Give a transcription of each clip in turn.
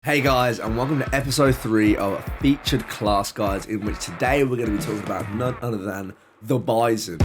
Hey guys, and welcome to episode 3 of Featured Class Guides, in which today we're going to be talking about none other than the Bizon.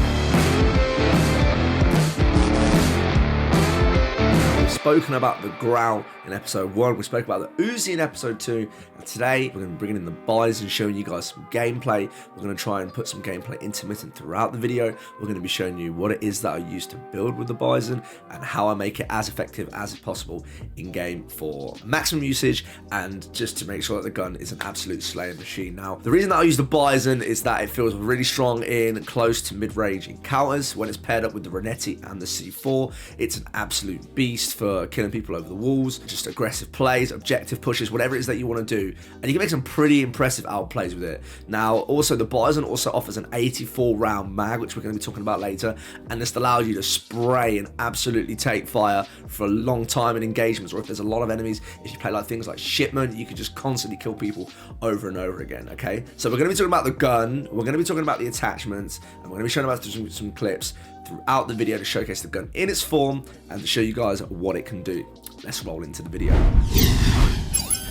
We've spoken about the Growl in episode 1, we spoke about the Uzi in episode 2, and today we're going to be bringing in the Bizon, showing you guys some gameplay. We're going to try and put some gameplay intermittent throughout the video. We're going to be showing you what it is that I use to build with the Bizon and how I make it as effective as possible in game for maximum usage and just to make sure that the gun is an absolute slaying machine. Now, the reason that I use the Bizon is that it feels really strong in close to mid-range encounters. When it's paired up with the Renetti and the C4, it's an absolute beast for killing people over the walls, just aggressive plays, objective pushes, whatever it is that you want to do, and you can make some pretty impressive outplays with it. Now, also the Bizon also offers an 84 round mag, which we're going to be talking about later, and this allows you to spray and absolutely take fire for a long time in engagements, or if there's a lot of enemies, if you play like things like Shipment, you can just constantly kill people over and over again. Okay, so we're going to be talking about the gun, we're going to be talking about the attachments, and we're going to be showing about some clips throughout the video to showcase the gun in its form and to show you guys what it can do. Let's roll into the video.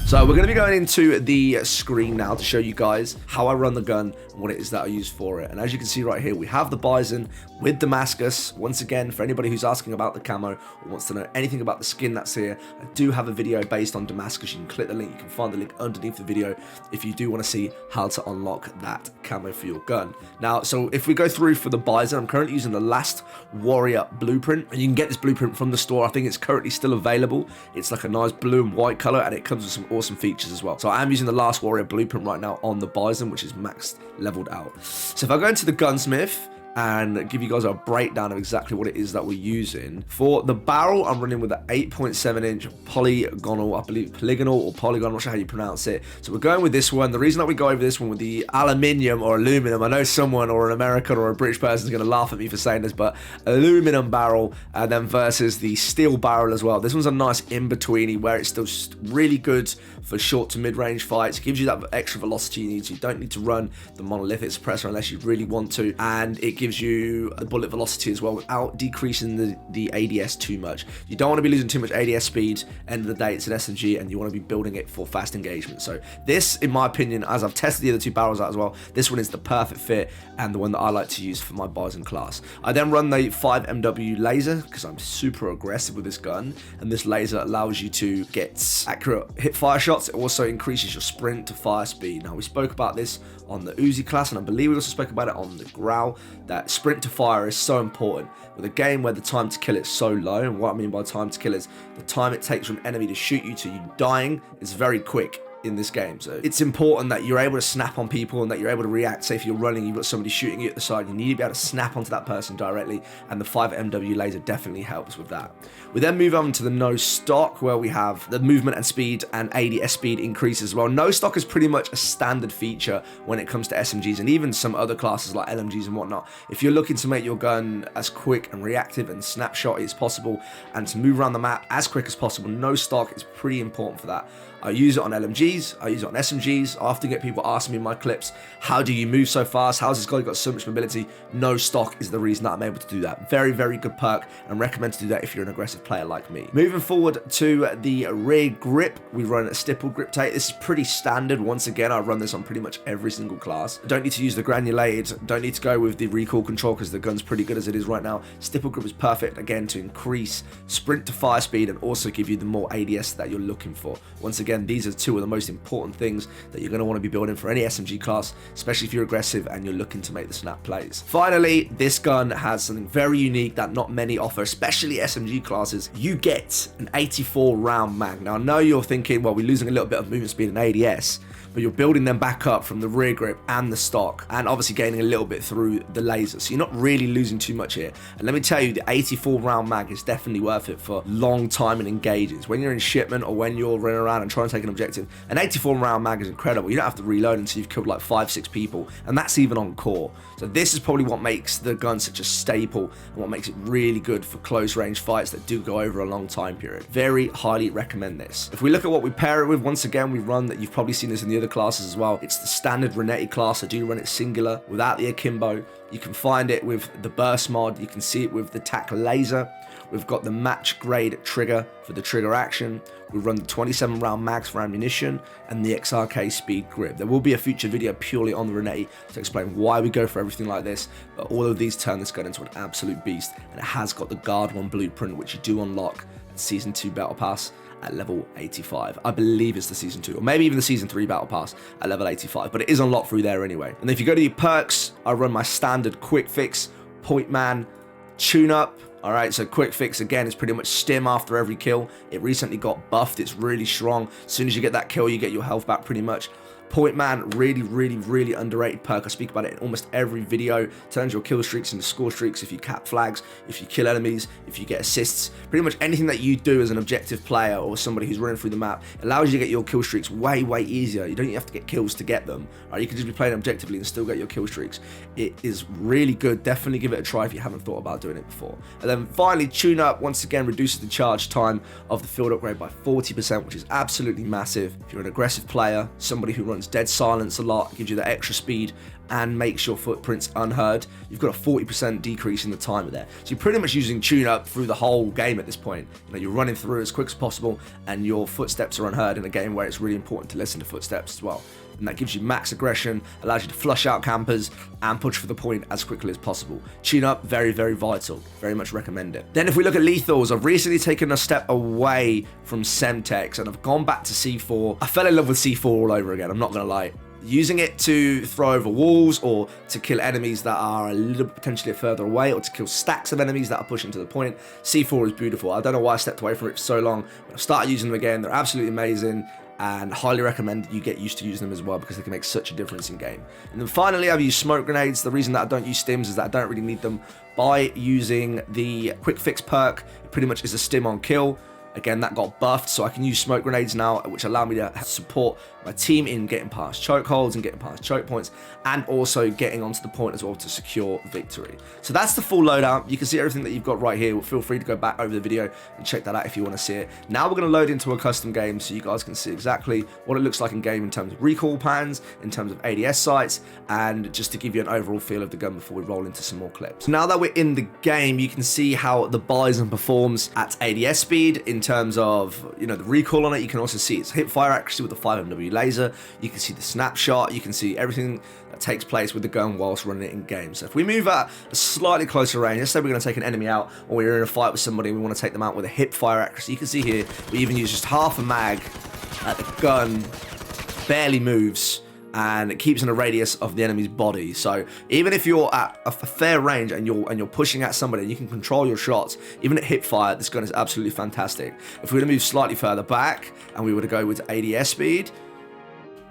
So we're going to be going into the screen now to show you guys how I run the gun and what it is that I use for it. And as you can see right here, we have the Bizon with Damascus. Once again, for anybody who's asking about the camo or wants to know anything about the skin that's here, I do have a video based on Damascus. You can click the link, you can find the link underneath the video if you do want to see how to unlock that camo for your gun. Now, so if we go through for the Bizon, I'm currently using the Last Warrior blueprint, and you can get this blueprint from the store. I think it's currently still available. It's like a nice blue and white color, and it comes with some awesome features as well. So I am using the Last Warrior blueprint right now on the Bizon, which is maxed leveled out. So if I go into the gunsmith and give you guys a breakdown of exactly what it is that we're using. For the barrel, I'm running with an 8.7 inch polygonal, I believe polygonal or polygon, I'm not sure how you pronounce it. So we're going with this one. The reason that we go over this one with the aluminium or aluminum, I know someone or an American or a British person is going to laugh at me for saying this, but aluminum barrel and then versus the steel barrel as well. This one's a nice in-betweeny where it's still really good for short to mid-range fights. It gives you that extra velocity you need. So you don't need to run the monolithic suppressor unless you really want to, and it gives you the bullet velocity as well without decreasing the ADS too much. You don't want to be losing too much ADS speed. End of the day, it's an SMG and you want to be building it for fast engagement. So this, in my opinion, as I've tested the other two barrels out as well, this one is the perfect fit and the one that I like to use for my Bizon class. I then run the 5MW laser because I'm super aggressive with this gun, and this laser allows you to get accurate hip fire shots. It also increases your sprint to fire speed. Now, we spoke about this on the Uzi class, and I believe we also spoke about it on the Growl, that sprint to fire is so important with a game where the time to kill is so low. And what I mean by time to kill is the time it takes from enemy to shoot you to you dying is very quick in this game. So it's important that you're able to snap on people and that you're able to react. Say if you're running, you've got somebody shooting you at the side, you need to be able to snap onto that person directly, and the 5MW laser definitely helps with that. We then move on to the no stock, where we have the movement and speed and ADS speed increases as well. No stock is pretty much a standard feature when it comes to SMGs and even some other classes like LMGs and whatnot. If you're looking to make your gun as quick and reactive and snapshot as possible and to move around the map as quick as possible, no stock is pretty important for that. I use it on LMGs, I use it on SMGs. I often get people asking me in my clips, how do you move so fast? How's this guy got so much mobility? No stock is the reason that I'm able to do that. Very, very good perk, and recommend to do that if you're an aggressive player like me. Moving forward to the rear grip, we run a stipple grip tape. This is pretty standard. Once again, I run this on pretty much every single class. Don't need to use the granulated, don't need to go with the recoil control because the gun's pretty good as it is right now. Stipple grip is perfect, again, to increase sprint to fire speed and also give you the more ADS that you're looking for. Once again, these are two of the most important things that you're going to want to be building for any SMG class, especially if you're aggressive and you're looking to make the snap plays. Finally, this gun has something very unique that not many offer, especially SMG classes. You get an 84 round mag. Now, I know you're thinking, well, we're losing a little bit of movement speed and ADS, but you're building them back up from the rear grip and the stock, and obviously gaining a little bit through the laser. So you're not really losing too much here. And let me tell you, the 84 round mag is definitely worth it for long time and engages. When you're in shipment or when you're running around and trying to take an objective, an 84 round mag is incredible. You don't have to reload until you've killed like 5-6 people, and that's even on core. So this is probably what makes the gun such a staple and what makes it really good for close range fights that do go over a long time period. Very highly recommend this. If we look at what we pair it with, once again, we run that. You've probably seen this in the other classes as well. It's the standard Renetti class. I do run it singular without the akimbo. You can find it with the burst mod. You can see it with the tac laser. We've got the match grade trigger for the trigger action. We run the 27 round mags for ammunition and the XRK speed grip. There will be a future video purely on the Renetti to explain why we go for everything like this, but all of these turn this gun into an absolute beast, and it has got the Guard 1 blueprint, which you do unlock at Season 2 Battle Pass at level 85. I believe it's the Season 2, or maybe even the Season 3 Battle Pass at level 85, but it is unlocked through there anyway. And if you go to your perks, I run my standard quick fix, point man, tune up. All right, so quick fix again is pretty much stim after every kill. It recently got buffed. It's really strong. As soon as you get that kill, you get your health back pretty much. Point man, really underrated perk. I speak about it in almost every video. Turns your kill streaks into score streaks if you cap flags, if you kill enemies, if you get assists. Pretty much anything that you do as an objective player or somebody who's running through the map allows you to get your kill streaks way easier. You don't even have to get kills to get them. Right? You can just be playing objectively and still get your kill streaks. It is really good. Definitely give it a try if you haven't thought about doing it before. And then finally, tune up once again reduces the charge time of the field upgrade by 40%, which is absolutely massive. If you're an aggressive player, somebody who runs dead silence a lot, gives you the extra speed and makes your footprints unheard, you've got a 40% decrease in the timer there. So you're pretty much using tune up through the whole game at this point. You know, you're running through as quick as possible and your footsteps are unheard in a game where it's really important to listen to footsteps as well. And that gives you max aggression, allows you to flush out campers and push for the point as quickly as possible. Tune up, very vital. Very much recommend it. Then if we look at lethals, I've recently taken a step away from Semtex and I've gone back to C4. I fell in love with C4 all over again, I'm not gonna lie. Using it to throw over walls or to kill enemies that are a little bit potentially further away or to kill stacks of enemies that are pushing to the point, C4 is beautiful. I don't know why I stepped away from it for so long, but I've started using them again. They're absolutely amazing and highly recommend you get used to using them as well because they can make such a difference in game. And then finally, I've used smoke grenades. The reason that I don't use stims is that I don't really need them. By using the quick fix perk, it pretty much is a stim on kill. Again, that got buffed, so I can use smoke grenades now, which allow me to support my team in getting past chokeholds and getting past choke points, and also getting onto the point as well to secure victory. So that's the full loadout. You can see everything that you've got right here. Feel free to go back over the video and check that out if you want to see it. Now we're going to load into a custom game so you guys can see exactly what it looks like in game in terms of recoil patterns, in terms of ADS sights, and just to give you an overall feel of the gun before we roll into some more clips. Now that we're in the game, you can see how the Bizon performs at ADS speed in terms of, you know, the recoil on it. You can also see its hip fire accuracy with the 5MW laser. You can see the snapshot. You can see everything that takes place with the gun whilst running it in game. So if we move at a slightly closer range, let's say we're going to take an enemy out or we're in a fight with somebody and we want to take them out with a hip fire accuracy, you can see here we even use just half a mag at the gun, barely moves, and it keeps in a radius of the enemy's body. So even if you're at a fair range and you're pushing at somebody and you can control your shots, even at hip fire, this gun is absolutely fantastic. If we were to move slightly further back and we were to go with ADS speed,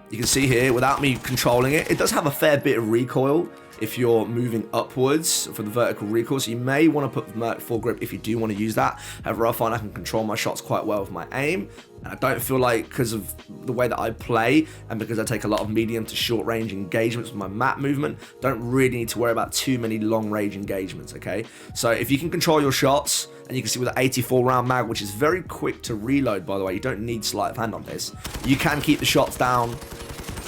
you can see here, without me controlling it, it does have a fair bit of recoil if you're moving upwards for the vertical recoil, so you may want to put Merc full grip if you do want to use that. However, I find I can control my shots quite well with my aim, and I don't feel like, because of the way that I play and because I take a lot of medium to short range engagements with my map movement, don't really need to worry about too many long range engagements, okay? So if you can control your shots, and you can see with an 84 round mag, which is very quick to reload, by the way, you don't need sleight of hand on this, you can keep the shots down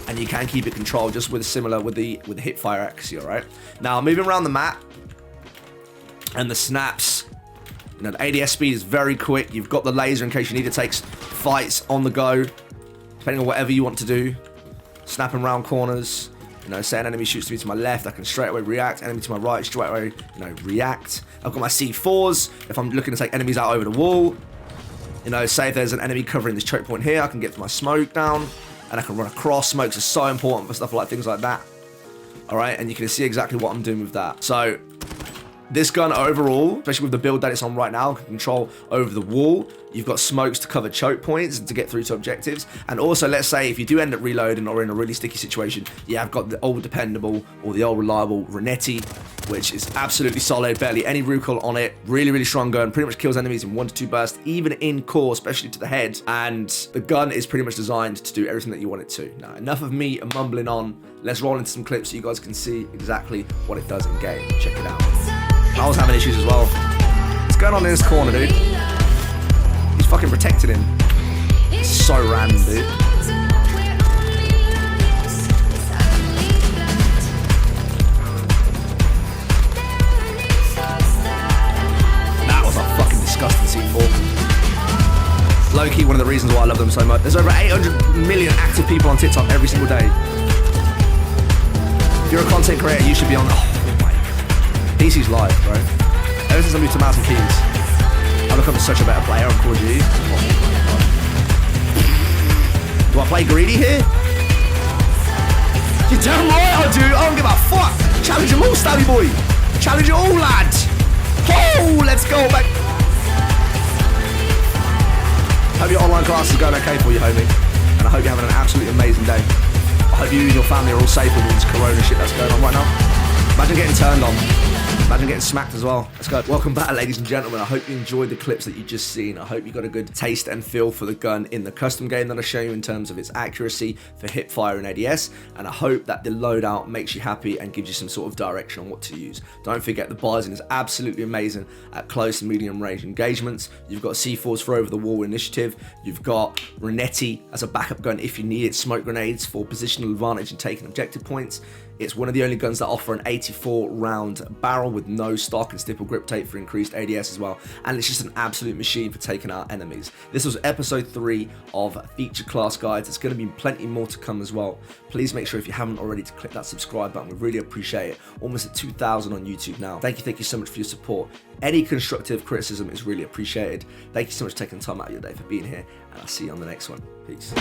and you can keep it controlled just with similar with the hip fire accuracy. All right, now moving around the map and the snaps, you know, the ADS speed is very quick. You've got the laser in case you need to take fights on the go, depending on whatever you want to do. Snapping around corners, you know, say an enemy shoots me to my left, I can straight away react. Enemy to my right, straight away, you know, react. I've got my C4s if I'm looking to take enemies out over the wall. You know, say if there's an enemy covering this choke point here, I can get my smoke down and I can run across. Smokes are so important for stuff like things like that. All right, and you can see exactly what I'm doing with that. So this gun overall, especially with the build that it's on right now, can control over the wall. You've got smokes to cover choke points and to get through to objectives. And also, let's say if you do end up reloading or in a really sticky situation, yeah, I've got the old dependable or the old reliable Renetti, which is absolutely solid, barely any recoil on it. Really strong gun, pretty much kills enemies in 1 to 2 bursts, even in core, especially to the head. And the gun is pretty much designed to do everything that you want it to. Now, enough of me mumbling on. Let's roll into some clips so you guys can see exactly what it does in game. Check it out. I was having issues as well. What's going on in this corner, dude? He's fucking protected him. It's so random, dude. That was a fucking low-key one of the reasons why I love them so much. There's over 800 million active people on TikTok every single day. If you're a content creator, you should be on... Oh my God. PC's live, bro. Ever since I moved to Mountain Keys, I've become such a better player on Call of Duty. Oh my God. Do I play greedy here? You're damn right I do. I don't give a fuck. Challenge them all, Stabby boy. Challenge it all, lad. Oh, let's go back. Hope your online class is going okay for you, homie. And I hope you're having an absolutely amazing day. I hope you and your family are all safe with all this corona shit that's going on right now. Imagine getting turned on. Imagine getting smacked as well. Let's go. Welcome back, ladies and gentlemen. I hope you enjoyed the clips that you just seen. I hope you got a good taste and feel for the gun in the custom game that I show you in terms of its accuracy for hip fire and ADS. And I hope that the loadout makes you happy and gives you some sort of direction on what to use. Don't forget the Bizon is absolutely amazing at close and medium range engagements. You've got C4's for over the wall initiative. You've got Renetti as a backup gun if you need it. Smoke grenades for positional advantage and taking objective points. It's one of the only guns that offer an 84 round barrel with no stock and stipple grip tape for increased ADS as well. And it's just an absolute machine for taking out enemies. This was episode 3 of feature class guides. There's going to be plenty more to come as well. Please make sure if you haven't already to click that subscribe button. We really appreciate it. Almost at 2,000 on YouTube now. Thank you so much for your support. Any constructive criticism is really appreciated. Thank you so much for taking time out of your day for being here. And I'll see you on the next one. Peace.